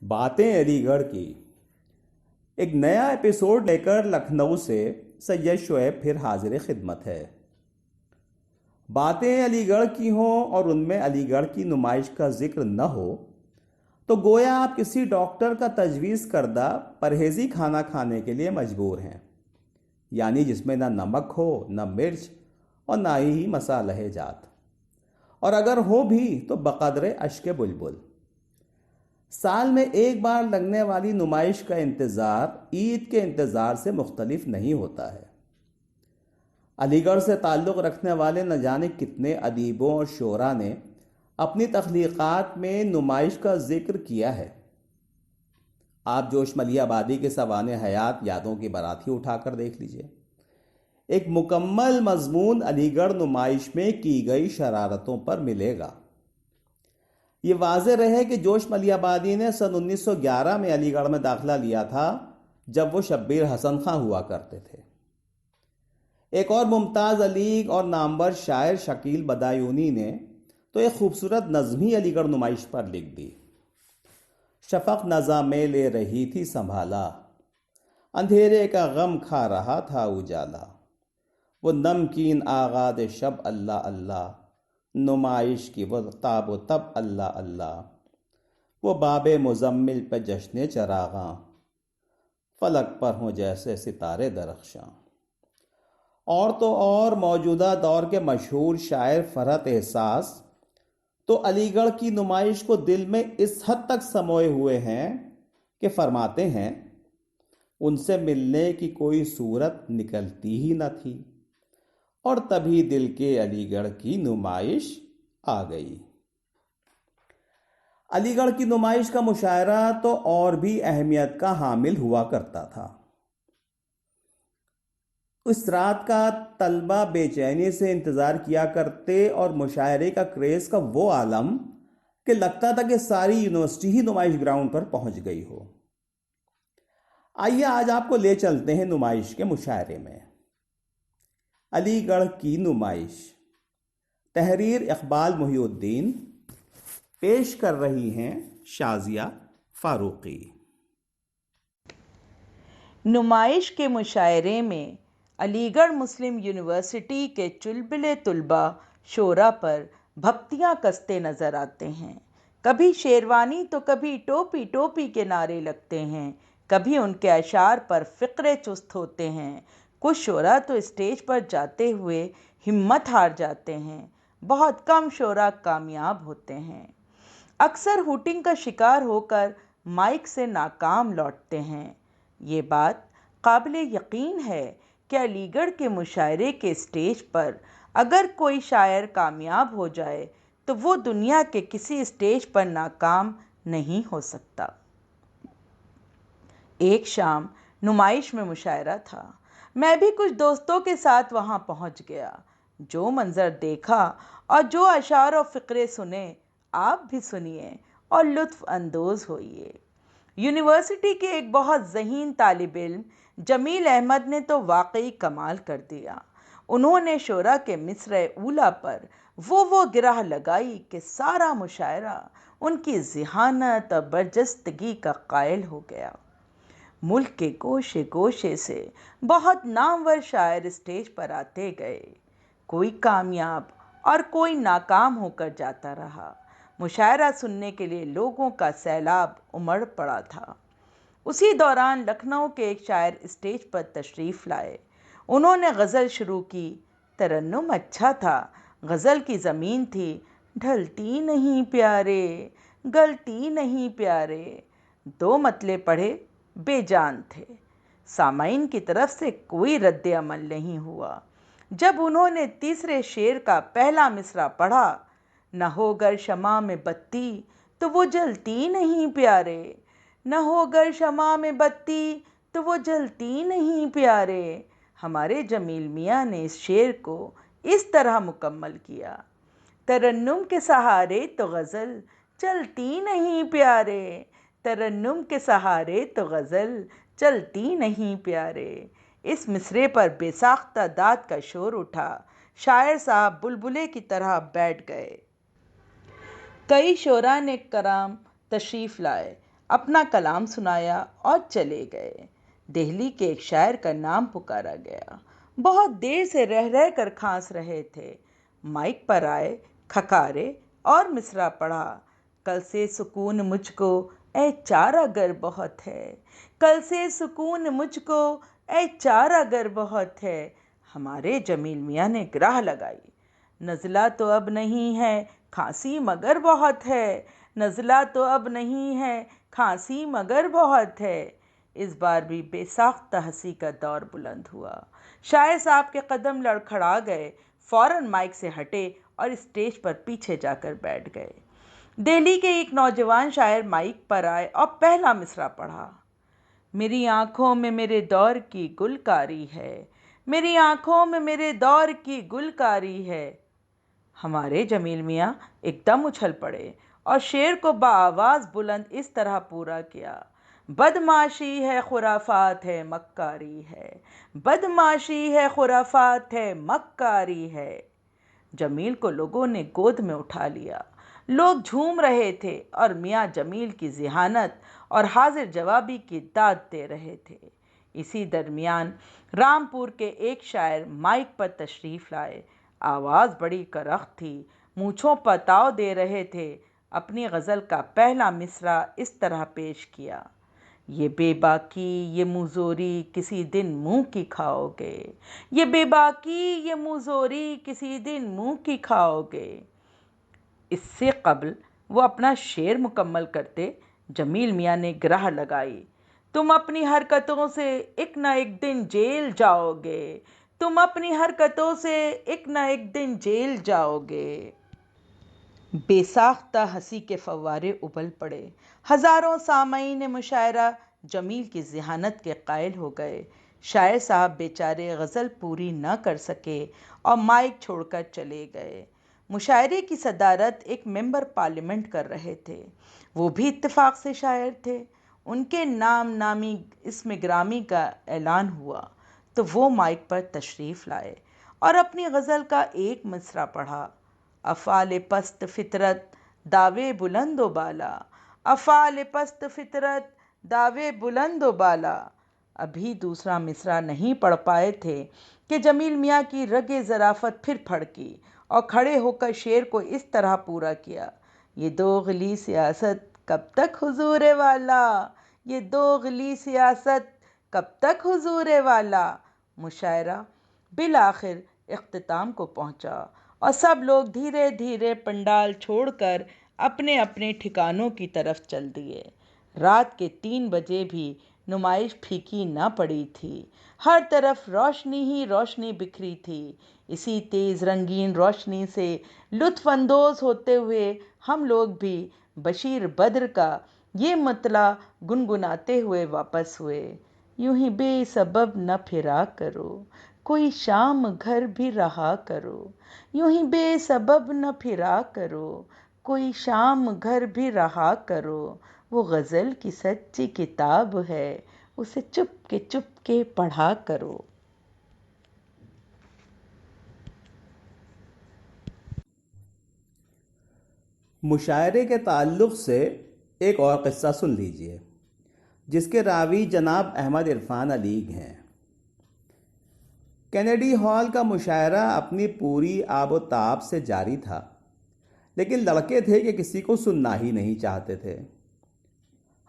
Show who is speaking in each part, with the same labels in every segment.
Speaker 1: बातें अलीगढ़ की एक नया एपिसोड लेकर लखनऊ से सैयद शुएब फिर हाजिर खिदमत है। बातें अलीगढ़ की हों और उनमें अलीगढ़ की नुमाइश का जिक्र न हो तो गोया आप किसी डॉक्टर का तजवीज़ करदा परहेजी खाना खाने के लिए मजबूर हैं, यानी जिसमें ना नमक हो, न मिर्च और ना ही मसालहे जात, और अगर हो भी तो बकदरे अश्क बुलबुल। साल में एक बार लगने वाली नुमाइश का इंतज़ार ईद के इंतज़ार से मुख्तलिफ नहीं होता है। अलीगढ़ से ताल्लुक़ रखने वाले न जाने कितने अदीबों और शोरा ने अपनी तख्लीक़ात में नुमाइश का जिक्र किया है। आप जोश मलियाबादी के सवाने हयात यादों की बारात ही उठाकर देख लीजिए। एक मुकम्मल मजमून अलीगढ़ नुमाइश में की गई शरारतों पर मिलेगा। ये वाज़ेह रहे कि जोश मलियाबादी ने सन 1911 में अलीगढ़ में दाखिला लिया था, जब वो शब्बीर हसन खां हुआ करते थे। एक और मुमताज़ अलीग और नामवर शायर शकील बदायूनी ने तो एक खूबसूरत नज़्म ही अलीगढ़ नुमाइश पर लिख दी। शफ़क़ नज़ा में ले रही थी संभाला, अंधेरे का गम खा रहा था उजाला। वो नमकीन आगाद शब अल्लाह अल्लाह, नुमाइश की वो ताब तब अल्लाह अल्लाह। वो बाबे मुजम्मिल पे जश्न चरागां, फलक पर हों जैसे सितारे दरख्शां। और तो और मौजूदा दौर के मशहूर शायर फरहत एहसास तो अलीगढ़ की नुमाइश को दिल में इस हद तक समोए हुए हैं कि फरमाते हैं, उनसे मिलने की कोई सूरत निकलती ही न थी और तभी दिल के अलीगढ़ की नुमाइश आ गई। अलीगढ़ की नुमाइश का मुशायरा तो और भी अहमियत का हामिल हुआ करता था। उस रात का तलबा बेचैनी से इंतज़ार किया करते और मुशायरे का क्रेज़ का वो आलम कि लगता था कि सारी यूनिवर्सिटी ही नुमाइश ग्राउंड पर पहुंच गई हो। आइए आज आपको ले चलते हैं नुमाइश के मुशायरे में। अलीगढ़ की नुमाइश, तहरीर इकबाल मुहिउद्दीन, पेश कर रही हैं शाजिया फारूकी।
Speaker 2: नुमाइश के मुशायरे में अलीगढ़ मुस्लिम यूनिवर्सिटी के चुलबुले तुलबा शोरा पर भक्तियाँ कसते नज़र आते हैं। कभी शेरवानी तो कभी टोपी टोपी के नारे लगते हैं, कभी उनके अशार पर फ़िक्रे चुस्त होते हैं। कुछ शोरा तो स्टेज पर जाते हुए हिम्मत हार जाते हैं। बहुत कम शोरा कामयाब होते हैं। अक्सर हुटिंग का शिकार होकर माइक से नाकाम लौटते हैं। ये बात काबिल यकीन है कि अलीगढ़ के मुशायरे के स्टेज पर अगर कोई शायर कामयाब हो जाए तो वो दुनिया के किसी स्टेज पर नाकाम नहीं हो सकता। एक शाम नुमाइश में मुशायरा था। मैं भी कुछ दोस्तों के साथ वहां पहुंच गया। जो मंजर देखा और जो अशार और फ़िक्रे सुने, आप भी सुनिए और लुत्फ़ अंदोज़ होइए। यूनिवर्सिटी के एक बहुत ज़हीन तालिब इल्म जमील अहमद ने तो वाकई कमाल कर दिया। उन्होंने शोरा के मिसरे ऊला पर वो गिरह लगाई कि सारा मुशायरा उनकी ज़िहानत और बरजस्तगी का कायल हो गया। मुल्क के गोशे गोशे से बहुत नामवर शायर स्टेज पर आते गए। कोई कामयाब और कोई नाकाम होकर जाता रहा। मुशायरा सुनने के लिए लोगों का सैलाब उमड़ पड़ा था। उसी दौरान लखनऊ के एक शायर स्टेज पर तशरीफ़ लाए। उन्होंने गज़ल शुरू की। तरन्नुम अच्छा था। गज़ल की ज़मीन थी, ढलती नहीं प्यारे, गलती नहीं प्यारे। दो मतले पढ़े, बेजान थे। सामाइन की तरफ से कोई रद्द अमल नहीं हुआ। जब उन्होंने तीसरे शेर का पहला मिसरा पढ़ा, न हो गर शमा में बत्ती तो वो जलती नहीं प्यारे, न हो गर शमा में बत्ती तो वो जलती नहीं प्यारे, हमारे जमील मियाँ ने इस शेर को इस तरह मुकम्मल किया। तरन्नुम के सहारे तो गज़ल चलती नहीं प्यारे, तरन्नुम के सहारे तो गज़ल चलती नहीं प्यारे। इस मिसरे पर बेसाख्ता दाद का शोर उठा। शायर साहब बुलबुले की तरह बैठ गए। कई शोरा ने कराम तशरीफ़ लाए। अपना कलाम सुनाया और चले गए। दिल्ली के एक शायर का नाम पुकारा गया। बहुत देर से रह रह कर खांस रहे थे। माइक पर आए, खकारे और मिसरा पढ़ा। कल से सुकून मुझको ऐ चारा गर बहुत है। कल से सुकून मुझको ऐ चारा गर बहुत है। हमारे जमील मियाँ ने ग्राह लगाई। नज़ला तो अब नहीं है, खांसी मगर बहुत है। नज़ला तो अब नहीं है, खांसी मगर बहुत है। इस बार भी बेसाख्ता हंसी का दौर बुलंद हुआ। शायर साहब के कदम लड़खड़ा गए, फौरन माइक से हटे और स्टेज पर पीछे जाकर बैठ गए। दिल्ली के एक नौजवान शायर माइक पर आए और पहला मिसरा पढ़ा। मेरी आंखों में मेरे दौर की गुलकारी है। मेरी आंखों में मेरे दौर की गुलकारी है। हमारे जमील मियाँ एकदम उछल पड़े और शेर को बाआवाज़ बुलंद इस तरह पूरा किया। बदमाशी है, खुराफात है, मक्कारी है। बदमाशी है, खुराफात है, मक्कारी है। जमील को लोगों ने गोद में उठा लिया। लोग झूम रहे थे और मियाँ जमील की ज़िहानत और हाजिर जवाबी की दाद दे रहे थे। इसी दरमियान रामपुर के एक शायर माइक पर तशरीफ़ लाए। आवाज़ बड़ी करख्त थी, मूँछों पर ताव दे रहे थे। अपनी गज़ल का पहला मिसरा इस तरह पेश किया। ये बेबाकी ये मुँहज़ोरी किसी दिन मुँह की खाओगे। ये बेबाकी ये मुँहज़ोरी किसी दिन मुँह की खाओगे। इससे कबल वो अपना शेर मुकम्मल करते, जमील मियाँ ने ग्राह लगाई। तुम अपनी हरकतों से एक न एक दिन जेल जाओगे। तुम अपनी हरकतों से एक न एक दिन जेल जाओगे। बेसाख्ता हंसी के फव्वारे उबल पड़े। हजारों सामईन मुशायरा जमील की ज़िहानत के कायल हो गए। शायर साहब बेचारे गज़ल पूरी न कर सके और माइक छोड़कर चले गए। मुशायरे की सदारत एक मेंबर पार्लियामेंट कर रहे थे। वो भी इत्तेफाक से शायर थे। उनके नाम नामी इसमें ग्रामी का ऐलान हुआ तो वो माइक पर तशरीफ़ लाए और अपनी गज़ल का एक मिसरा पढ़ा। अफ़ाल पस्त फितरत दावे बुलंदो बाला। अफ़ाल पस्त फितरत दावे बुलंदो बाला। अभी दूसरा मिसरा नहीं पढ़ पाए थे कि जमील मियाँ की रगे ज़राफ़त फिर फड़की और खड़े होकर शेर को इस तरह पूरा किया। ये दोगली सियासत कब तक हुजूर वाला। ये दोगली सियासत कब तक हुजूर वाला। मुशायरा बिल आखिर इख्तिताम को पहुंचा और सब लोग धीरे धीरे पंडाल छोड़कर अपने अपने ठिकानों की तरफ चल दिए। रात के 3 बजे भी नुमाइश फीकी न पड़ी थी। हर तरफ रोशनी ही रोशनी बिखरी थी। इसी तेज़ रंगीन रोशनी से लुत्फ़ अंदोज़ होते हुए हम लोग भी बशीर बद्र का ये मतला गुनगुनाते हुए वापस हुए। यूं ही बेसबब न फिरा करो, कोई शाम घर भी रहा करो। यूं ही बेसबब न फिरा करो, कोई शाम घर भी रहा करो। वो गज़ल की सच्ची किताब है, उसे चुप के पढ़ा करो।
Speaker 1: मुशायरे के ताल्लुक़ से एक और क़िस्सा सुन लीजिए, जिसके रावी जनाब अहमद इरफान अलीग हैं। कैनेडी हॉल का मुशायरा अपनी पूरी आबोताब से जारी था, लेकिन लड़के थे कि किसी को सुनना ही नहीं चाहते थे।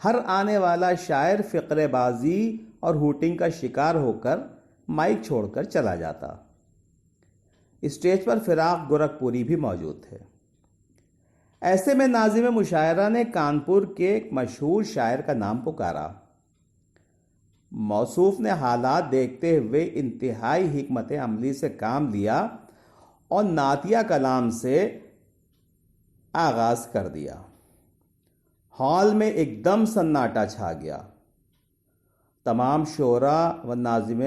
Speaker 1: हर आने वाला शायर फ़िक्रेबाजी और हूटिंग का शिकार होकर माइक छोड़कर चला जाता। स्टेज पर फिराक गोरखपुरी भी मौजूद थे। ऐसे में नाज़िम मुशायरा ने कानपुर के एक मशहूर शायर का नाम पुकारा। मौसूफ ने हालात देखते हुए इंतहाई हिकमत अमली से काम लिया और नातिया कलाम से आगाज़ कर दिया। हॉल में एकदम सन्नाटा छा गया। तमाम शोरा व नाज़िम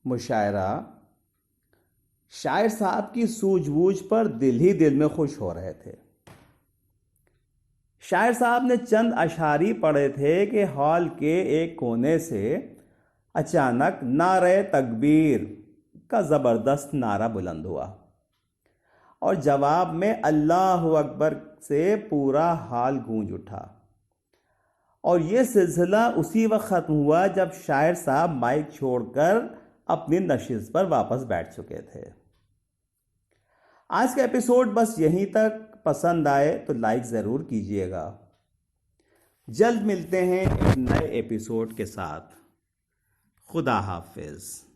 Speaker 1: मुशायरा शायर साहब की सूझबूझ पर दिल ही दिल में खुश हो रहे थे। शायर साहब ने चंद अशारी पढ़े थे कि हॉल के एक कोने से अचानक नारे तकबीर का ज़बरदस्त नारा बुलंद हुआ और जवाब में अल्लाह अकबर से पूरा हाल गूंज उठा। और ये सिलसिला उसी वक्त ख़त्म हुआ जब शायर साहब माइक छोड़कर अपनी नशिस्त पर वापस बैठ चुके थे। आज का एपिसोड बस यहीं तक। पसंद आए तो लाइक ज़रूर कीजिएगा। जल्द मिलते हैं एक नए एपिसोड के साथ। खुदा हाफिज़।